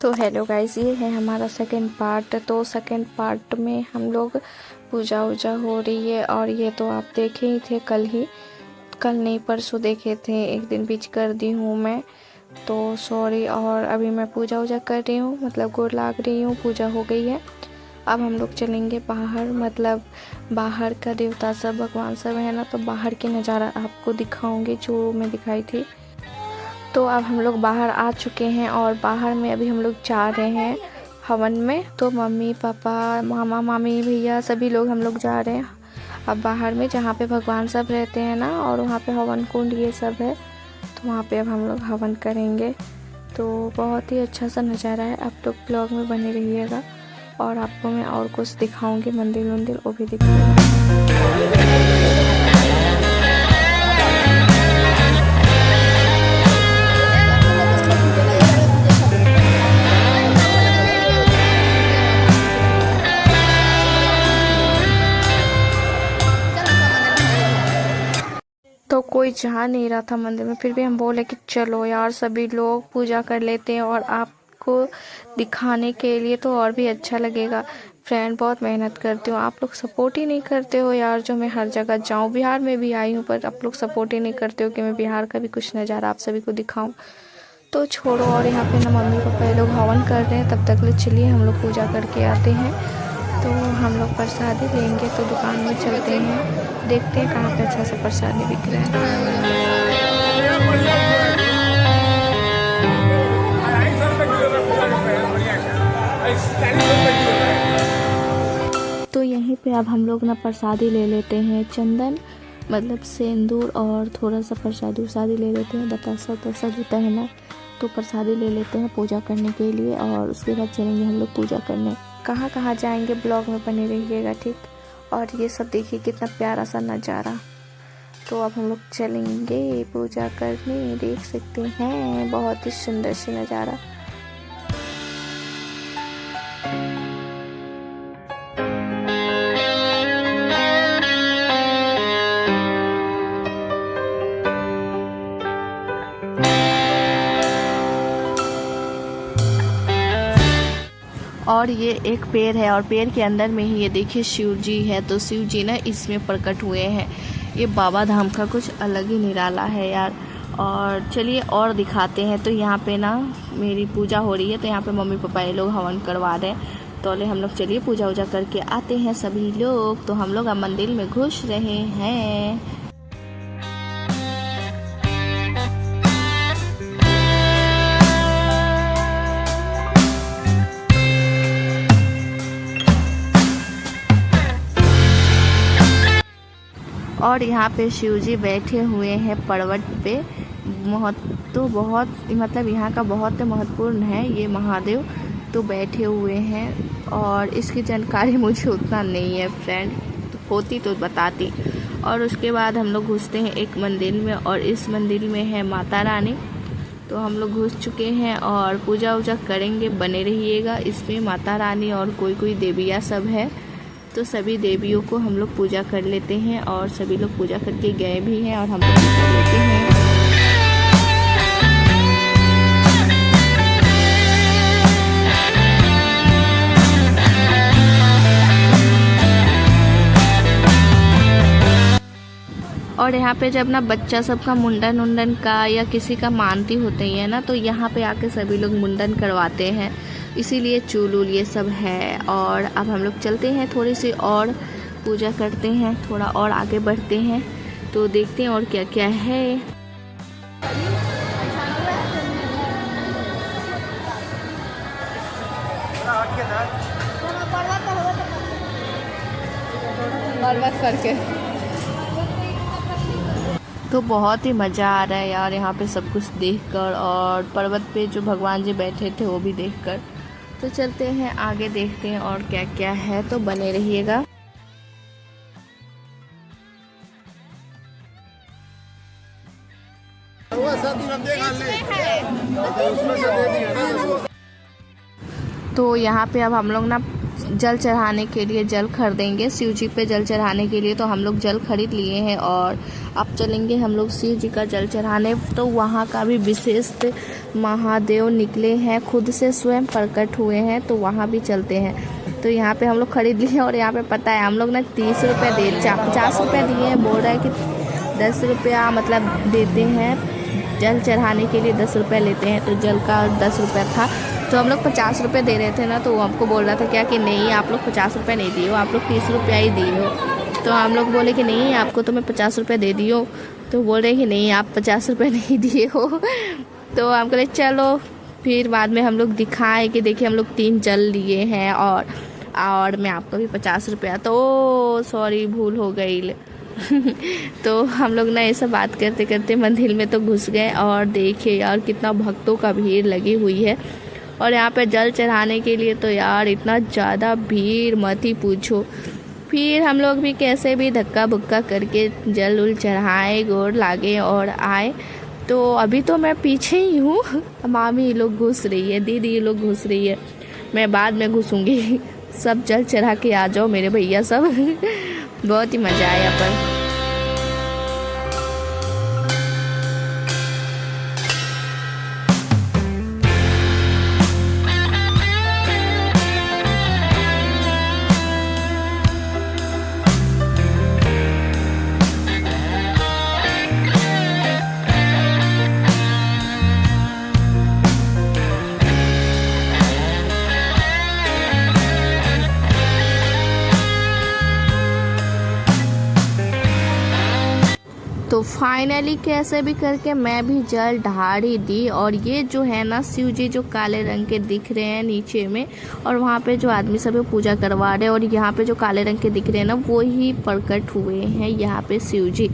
तो hello guys, ये है हमारा सेकंड पार्ट। तो सेकंड पार्ट में हम लोग पूजा वूजा हो रही है। और ये तो आप देखे ही थे, कल नहीं परसों देखे थे, एक दिन बीच कर दी हूँ मैं, तो सॉरी। और अभी मैं पूजा वूजा कर रही हूँ, मतलब गोड़ लाग रही हूँ, पूजा हो गई है। अब हम लोग चलेंगे बाहर, मतलब बाहर का देवता सब, भगवान सब है ना, तो बाहर की नज़ारा आपको दिखाऊंगी जो मैं दिखाई थी। तो अब हम लोग बाहर आ चुके हैं और बाहर में अभी हम लोग जा रहे हैं हवन में। तो मम्मी पापा मामा मामी भैया सभी लोग हम लोग जा रहे हैं अब बाहर में, जहाँ पे भगवान सब रहते हैं ना, और वहाँ पे हवन कुंड ये सब है, तो वहाँ पे अब हम लोग हवन करेंगे। तो बहुत ही अच्छा सा नज़ारा है। आप लोग ब्लॉग में बने रहिएगा और आपको मैं और कुछ दिखाऊंगी, मंदिर वंदिर वो भी दिखाऊंगी। तो कोई जा नहीं रहा था मंदिर में, फिर भी हम बोले कि चलो यार सभी लोग पूजा कर लेते हैं, और आपको दिखाने के लिए तो और भी अच्छा लगेगा। फ्रेंड बहुत मेहनत करती हूँ, आप लोग सपोर्ट ही नहीं करते हो यार। जो मैं हर जगह जाऊँ, बिहार में भी आई हूँ, पर आप लोग सपोर्ट ही नहीं करते हो कि मैं बिहार का भी कुछ नज़ारा आप सभी को दिखाऊँ। तो छोड़ो, और यहाँ पे ना मम्मी पापा ये लोग हवन कर रहे हैं, तब तक ले चलिए हम लोग पूजा करके आते हैं। तो हम लोग प्रसादी लेंगे, तो दुकान में चलते हैं, देखते हैं कहाँ पे अच्छा सा प्रसादी बिक रहा है। तो यहीं पे अब हम लोग ना प्रसादी ले लेते हैं, चंदन मतलब सिंदूर, और थोड़ा सा प्रसादी ले लेते हैं, बतासा तसा होता है ना, तो प्रसादी ले लेते हैं पूजा करने के लिए। और उसके बाद चलेंगे हम लोग पूजा करने। कहाँ कहाँ जाएंगे ब्लॉग में बने रहिएगा, ठीक। और ये सब देखिए कितना प्यारा सा नज़ारा। तो अब हम लोग चलेंगे पूजा करने, देख सकते हैं बहुत ही सुंदर सी नज़ारा। और ये एक पेड़ है, और पेड़ के अंदर में ही ये देखिए शिव जी है। तो शिव जी ना इसमें प्रकट हुए हैं। ये बाबा धाम का कुछ अलग ही निराला है यार। और चलिए और दिखाते हैं। तो यहाँ पे ना मेरी पूजा हो रही है, तो यहाँ पे मम्मी पापा ये लोग हवन करवा रहे हैं। तो हम लोग चलिए पूजा वूजा करके आते हैं सभी लोग। तो हम लोग अब मंदिर में घुस रहे हैं। और यहाँ पे शिव जी बैठे हुए हैं पर्वत पे। बहुत मतलब यहाँ का बहुत महत्वपूर्ण है ये महादेव, तो बैठे हुए हैं। और इसकी जानकारी मुझे उतना नहीं है फ्रेंड, तो होती तो बताती। और उसके बाद हम लोग घुसते हैं एक मंदिर में, और इस मंदिर में है माता रानी। तो हम लोग घुस चुके हैं और पूजा वूजा करेंगे, बने रहिएगा। इसमें माता रानी और कोई देवियाँ सब है, तो सभी देवियों को हम लोग पूजा कर लेते हैं। और सभी लोग पूजा करके गए भी हैं, और हम लोग भी कर लेते हैं। और यहाँ पे जब ना बच्चा सबका मुंडन उंडन का या किसी का मानती होते ही है ना, तो यहाँ पे आके सभी लोग मुंडन करवाते हैं, इसीलिए चूल वूल ये सब है। और अब हम लोग चलते हैं, थोड़ी सी और पूजा करते हैं, थोड़ा और आगे बढ़ते हैं, तो देखते हैं और क्या क्या है। पर्वत करके तो बहुत ही मज़ा आ रहा है यार यहाँ पे सब कुछ देखकर, और पर्वत पे जो भगवान जी बैठे थे वो भी देखकर। तो चलते हैं आगे, देखते हैं और क्या क्या है, तो बने रहिएगा। तो यहाँ पे अब हम लोग ना जल चढ़ाने के लिए जल खरीदेंगे, शिव जी पे जल चढ़ाने के लिए। तो हम लोग जल खरीद लिए हैं और अब चलेंगे हम लोग शिव जी का जल चढ़ाने। तो वहाँ का भी विशेष महादेव निकले हैं, खुद से स्वयं प्रकट हुए हैं, तो वहाँ भी चलते हैं। तो यहाँ पे हम लोग खरीद लिए और यहाँ पे पता है हम लोग ना 30 रुपये 50 रुपये दिए हैं। बोल रहा है कि 10 रुपया मतलब देते हैं, जल चढ़ाने के लिए 10 रुपये लेते हैं। तो जल का 10 रुपये था, तो हम लोग 50 रुपये दे रहे थे ना। तो वो हमको बोल रहा था क्या कि नहीं आप लोग 50 रुपये नहीं दिए हो, आप लोग 30 रुपया ही दिए हो। तो हम लोग बोले कि नहीं आपको तो मैं 50 रुपये दे दी हो। तो बोल रहे कि नहीं आप 50 रुपये नहीं दिए हो। तो हम कहे चलो। फिर बाद में हम लोग दिखाए कि देखिए हम लोग 3 जल लिए हैं और मैं आपको भी 50 रुपया, तो सॉरी भूल हो गई। तो हम लोग ना ऐसा बात करते करते मंदिर में तो घुस गए और देखे यार कितना भक्तों का भीड़ लगी हुई है। और यहाँ पे जल चढ़ाने के लिए तो यार इतना ज़्यादा भीड़ मत ही पूछो। फिर हम लोग भी कैसे भी धक्का बुक्का करके जल उल चढ़ाए, गोर लागे और आए। तो अभी तो मैं पीछे ही हूँ, मामी लोग घुस रही है, दीदी लोग घुस रही है, मैं बाद में घुसूँगी। सब जल चढ़ा के आ जाओ मेरे भैया सब। बहुत ही मज़ा आया पर। तो फाइनली कैसे भी करके मैं भी जल ढार ही दी। और ये जो है ना शिव जी जो काले रंग के दिख रहे हैं नीचे में, और वहाँ पे जो आदमी सब पूजा करवा रहे हैं, और यहाँ पे जो काले रंग के दिख रहे हैं ना वो ही प्रकट हुए हैं यहाँ पे शिव जी।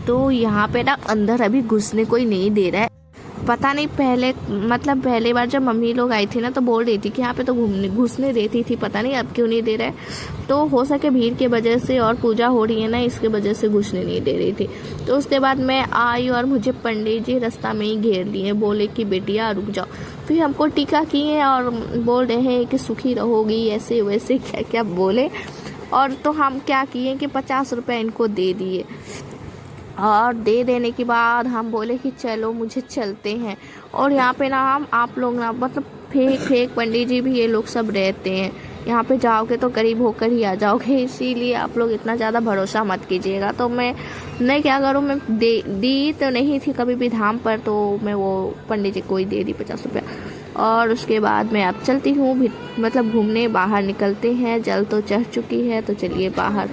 तो यहाँ पे ना अंदर अभी घुसने कोई नहीं दे रहा है। पता नहीं पहले बार जब मम्मी लोग आई थी ना तो बोल रही थी कि यहाँ पे तो घुसने देती थी, पता नहीं अब क्यों नहीं दे रहा है। तो हो सके भीड़ की वजह से और पूजा हो रही है ना इसके वजह से घुसने नहीं दे रही थी। तो उसके बाद मैं आई और मुझे पंडित जी रास्ता में ही घेर लिए, बोले कि बेटिया रुक जाओ। फिर हमको टीका किए और बोल रहे हैं कि सुखी रहोगी, ऐसे वैसे क्या क्या बोले। और तो हम क्या किए कि 50 रुपये इनको दे दिए। और दे देने के बाद हम बोले कि चलो मुझे चलते हैं। और यहाँ पे ना हम आप लोग ना मतलब फेक पंडित जी भी ये लोग सब रहते हैं। यहाँ पे जाओगे तो गरीब होकर ही आ जाओगे, इसीलिए आप लोग इतना ज़्यादा भरोसा मत कीजिएगा। तो मैं क्या करूँ, मैं दी तो नहीं थी कभी भी धाम पर, तो मैं वो पंडित जी को ही दे दी 50 रुपया। और उसके बाद मैं अब चलती हूँ मतलब घूमने, बाहर निकलते हैं। जल तो चढ़ चुकी है तो चलिए बाहर।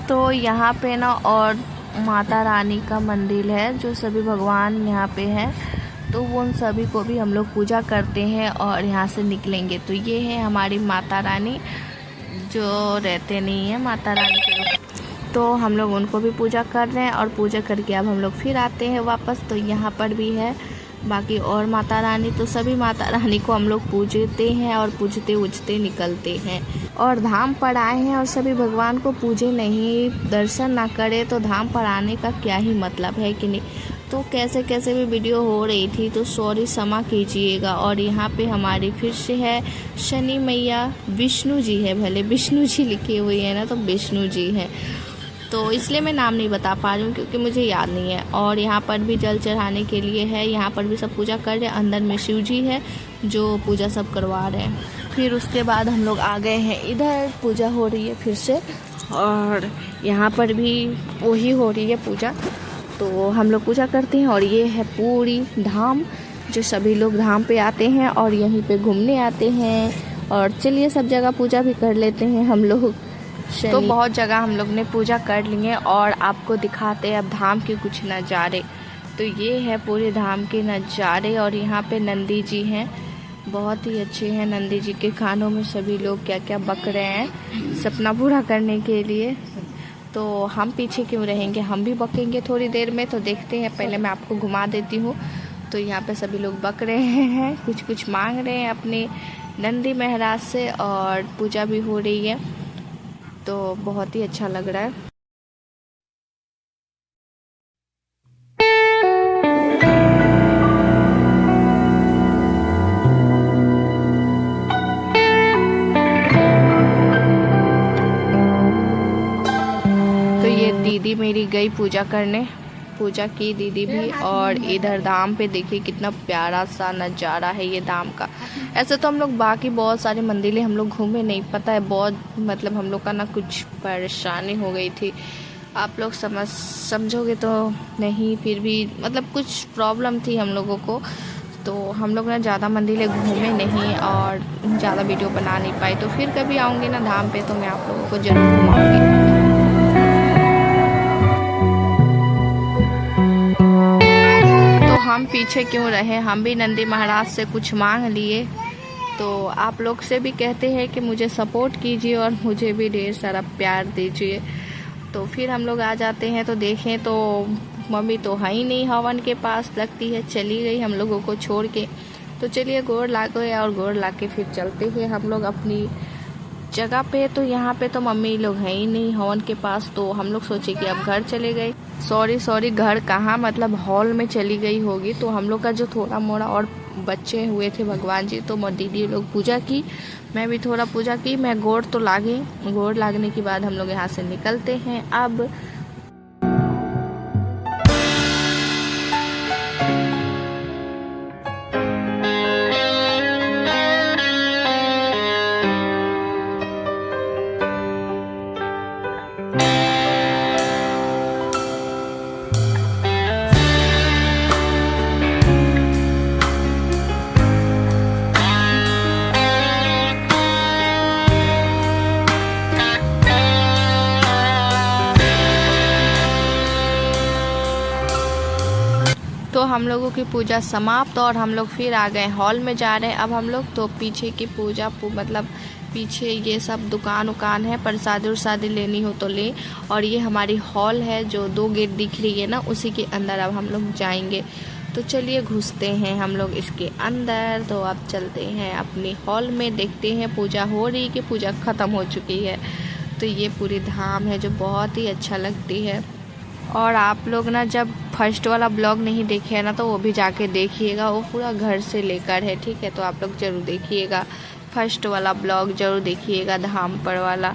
तो यहाँ पे ना और माता रानी का मंदिर है, जो सभी भगवान यहाँ पे हैं। तो वो उन सभी को भी हम लोग पूजा करते हैं और यहाँ से निकलेंगे। तो ये है हमारी माता रानी जो रहते नहीं है माता रानी के रूप। तो हम लोग उनको भी पूजा कर रहे हैं और पूजा करके अब हम लोग फिर आते हैं वापस। तो यहाँ पर भी है बाकी और माता रानी। तो सभी माता रानी को हम लोग पूजते हैं और पूजते उजते निकलते हैं। और धाम पर आए हैं और सभी भगवान को पूजे नहीं, दर्शन ना करे तो धाम पर आने का क्या ही मतलब है कि नहीं। तो कैसे भी वीडियो हो रही थी तो सॉरी क्षमा कीजिएगा। और यहाँ पे हमारी फिर से है शनि मैया, विष्णु जी है, भले विष्णु जी लिखे हुए हैं ना तो विष्णु जी हैं, तो इसलिए मैं नाम नहीं बता पा रही हूँ क्योंकि मुझे याद नहीं है। और यहाँ पर भी जल चढ़ाने के लिए है, यहाँ पर भी सब पूजा कर रहे हैं। अंदर में शिव जी है जो पूजा सब करवा रहे हैं। फिर उसके बाद हम लोग आ गए हैं इधर, पूजा हो रही है फिर से। और यहाँ पर भी वही हो रही है पूजा, तो हम लोग पूजा करते हैं। और ये है पूरी धाम, जो सभी लोग धाम पे आते हैं और यहीं पे घूमने आते हैं। और चलिए सब जगह पूजा भी कर लेते हैं हम लोग। तो बहुत जगह हम लोग ने पूजा कर ली है और आपको दिखाते हैं अब धाम के कुछ नज़ारे। तो ये है पूरे धाम के नज़ारे। और यहाँ पे नंदी जी हैं, बहुत ही अच्छे हैं। नंदी जी के कानों में सभी लोग क्या क्या बक रहे हैं सपना पूरा करने के लिए। तो हम पीछे क्यों रहेंगे, हम भी बकेंगे थोड़ी देर में। तो देखते हैं, पहले मैं आपको घुमा देती हूँ। तो यहाँ पे सभी लोग बक रहे हैं, कुछ मांग रहे हैं अपने नंदी महाराज से। और पूजा भी हो रही है, तो बहुत ही अच्छा लग रहा है। ये दीदी मेरी गई पूजा करने, पूजा की दीदी भी। और इधर धाम पे देखिए कितना प्यारा सा नज़ारा है ये धाम का। ऐसे तो हम लोग बाकी बहुत सारे मंदिरें हम लोग घूमे नहीं, पता है बहुत मतलब हम लोग का ना कुछ परेशानी हो गई थी, आप लोग समझोगे तो नहीं, फिर भी मतलब कुछ प्रॉब्लम थी हम लोगों को, तो हम लोग ना ज़्यादा मंदिरें घूमे नहीं और ज़्यादा वीडियो बना नहीं पाए। तो फिर कभी आऊँगी ना धाम पे तो मैं आप लोगों को ज़रूर घुमाऊँगी। हम पीछे क्यों रहे, हम भी नंदी महाराज से कुछ मांग लिए। तो आप लोग से भी कहते हैं कि मुझे सपोर्ट कीजिए और मुझे भी ढेर सारा प्यार दीजिए। तो फिर हम लोग आ जाते हैं तो देखें तो मम्मी तो है ही नहीं हवन के पास, लगती है चली गई हम लोगों को छोड़ के। तो चलिए गोड़ लाग गए और गोड़ ला के फिर चलते हैं हम लोग अपनी जगह पे। तो यहाँ पे तो मम्मी लोग हैं ही नहीं हवन के पास, तो हम लोग सोचे कि अब घर चले गए। सॉरी घर कहाँ, मतलब हॉल में चली गई होगी। तो हम लोग का जो थोड़ा मोड़ा और बच्चे हुए थे भगवान जी, तो दीदी लोग पूजा की, मैं भी थोड़ा पूजा की, मैं गोड़ तो लागे। गोड़ लागने के बाद हम लोग यहाँ से निकलते हैं अब। तो हम लोगों की पूजा समाप्त और हम लोग फिर आ गए हॉल में जा रहे हैं अब हम लोग। तो पीछे की पूजा मतलब पीछे ये सब दुकान उकान है, प्रसादी उरसादी लेनी हो तो ले। और ये हमारी हॉल है जो 2 गेट दिख रही है ना, उसी के अंदर अब हम लोग जाएंगे। तो चलिए घुसते हैं हम लोग इसके अंदर। तो अब चलते हैं अपनी हॉल में, देखते हैं पूजा हो रही कि पूजा ख़त्म हो चुकी है। तो ये पूरी धाम है जो बहुत ही अच्छा लगती है। और आप लोग ना जब फर्स्ट वाला ब्लॉग नहीं देखे है ना, तो वो भी जाके देखिएगा, वो पूरा घर से लेकर है, ठीक है। तो आप लोग ज़रूर देखिएगा, फर्स्ट वाला ब्लॉग ज़रूर देखिएगा धाम पर वाला।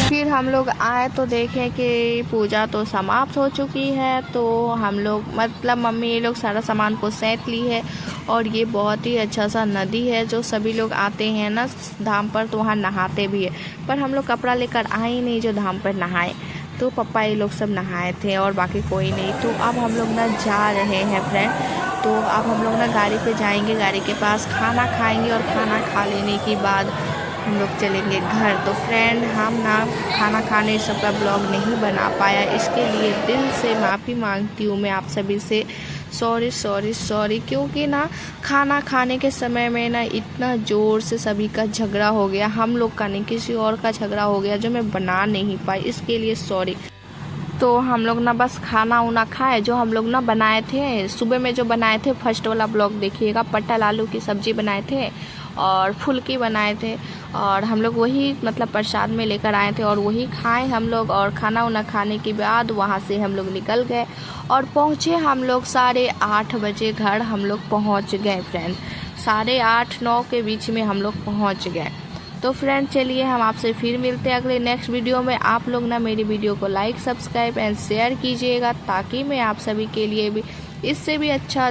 फिर हम लोग आए तो देखें कि पूजा तो समाप्त हो चुकी है। तो हम लोग मतलब मम्मी ये लोग सारा सामान को सैंत ली है। और ये बहुत ही अच्छा सा नदी है जो सभी लोग आते हैं ना धाम पर, तो वहाँ नहाते भी है। पर हम लोग कपड़ा लेकर आए ही नहीं जो धाम पर नहाए, तो पापा ये लोग सब नहाए थे और बाकी कोई नहीं। तो अब हम लोग ना जा रहे हैं फ्रेंड। तो अब हम लोग ना गाड़ी पे जाएंगे, गाड़ी के पास खाना खाएंगे और खाना खा लेने के बाद हम लोग चलेंगे घर। तो फ्रेंड हम ना खाना खाने सबका ब्लॉग नहीं बना पाया, इसके लिए दिल से माफ़ी मांगती हूँ मैं आप सभी से। सॉरी क्योंकि ना खाना खाने के समय में ना इतना ज़ोर से सभी का झगड़ा हो गया, हम लोग का नहीं किसी और का झगड़ा हो गया जो मैं बना नहीं पाई, इसके लिए सॉरी। तो हम लोग ना बस खाना उना खाए, जो हम लोग ना बनाए थे सुबह में, जो बनाए थे फर्स्ट वाला ब्लॉग देखिएगा, पटल आलू की सब्ज़ी बनाए थे और फुल्की बनाए थे। और हम लोग वही मतलब प्रसाद में लेकर आए थे और वही खाए हम लोग। और खाना उना खाने के बाद वहाँ से हम लोग निकल गए और पहुँचे हम लोग 8:30 बजे घर हम लोग पहुँच गए फ्रेंड। 8:30-9 के बीच में हम लोग पहुँच गए। तो फ्रेंड चलिए हम आपसे फिर मिलते हैं अगले नेक्स्ट वीडियो में। आप लोग ना मेरी वीडियो को लाइक सब्सक्राइब एंड शेयर कीजिएगा, ताकि मैं आप सभी के लिए भी इससे भी अच्छा